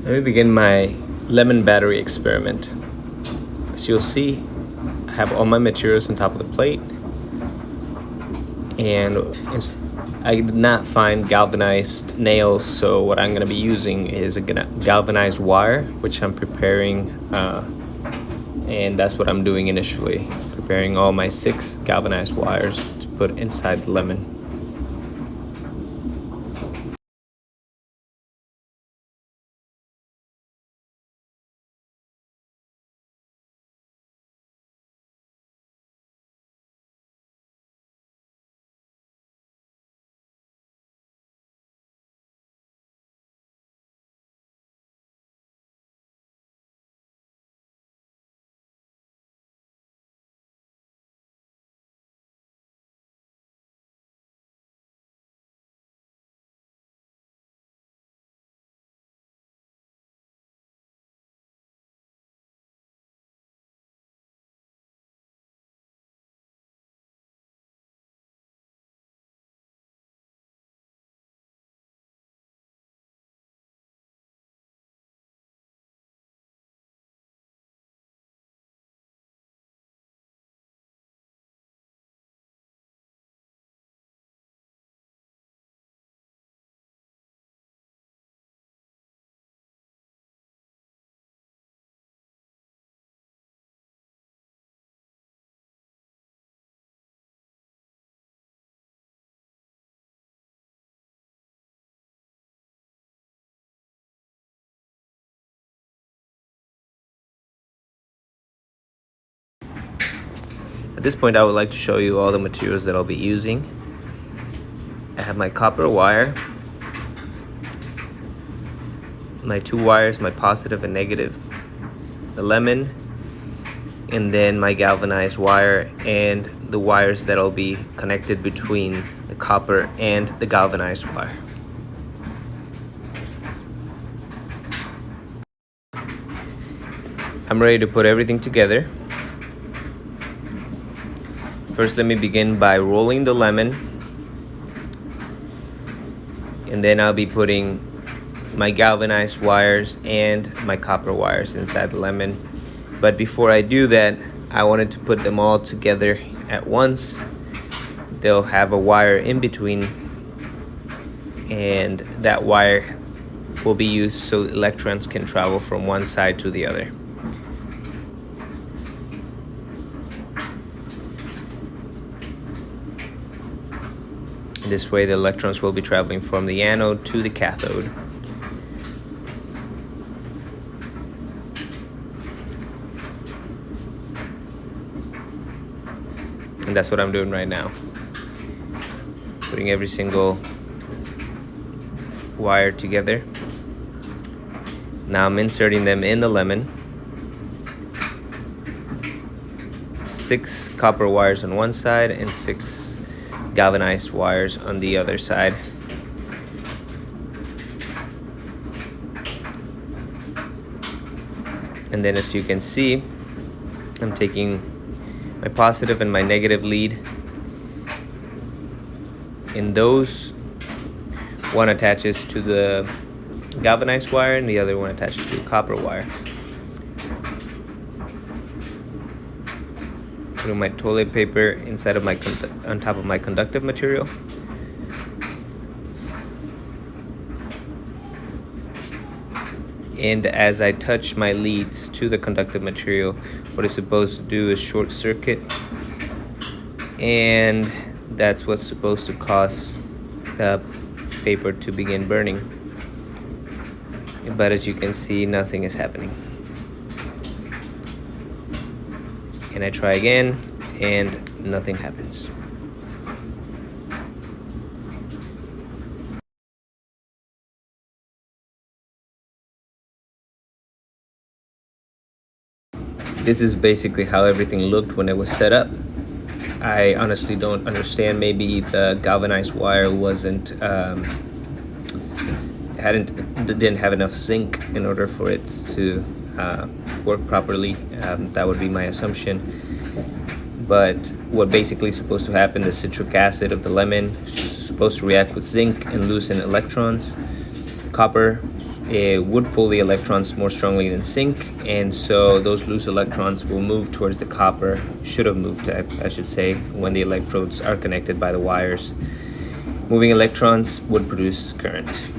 Let me begin my lemon battery experiment. As you'll see, I have all my materials on top of the plate, and I did not find galvanized nails, so what I'm going to be using is a galvanized wire, which I'm preparing, and that's what I'm doing initially, preparing all my 6 galvanized wires to put inside the lemon. At this point, I would like to show you all the materials that I'll be using. I have my copper wire, my 2 wires, my positive and negative, the lemon, and then my galvanized wire and the wires that'll be connected between the copper and the galvanized wire. I'm ready to put everything together. First, let me begin by rolling the lemon, and then I'll be putting my galvanized wires and my copper wires inside the lemon. But before I do that, I wanted to put them all together at once. They'll have a wire in between, and that wire will be used so electrons can travel from one side to the other. This way the electrons will be traveling from the anode to the cathode. And that's what I'm doing right now. Putting every single wire together. Now I'm inserting them in the lemon. 6 copper wires on one side and 6 galvanized wires on the other side. And then, as you can see, I'm taking my positive and my negative lead. In those, one attaches to the galvanized wire and the other one attaches to the copper wire. Putting my toilet paper inside of on top of my conductive material. And as I touch my leads to the conductive material, what it's supposed to do is short circuit, and that's what's supposed to cause the paper to begin burning. But as you can see, nothing is happening. And I try again, and nothing happens. This is basically how everything looked when it was set up. I honestly don't understand. Maybe the galvanized wire didn't have enough zinc in order for it to work properly. That would be my assumption. But what basically is supposed to happen, the citric acid of the lemon is supposed to react with zinc and loosen electrons. Copper it would pull the electrons more strongly than zinc, and so those loose electrons will move towards the copper, should have moved, I should say, when the electrodes are connected by the wires. Moving electrons would produce current.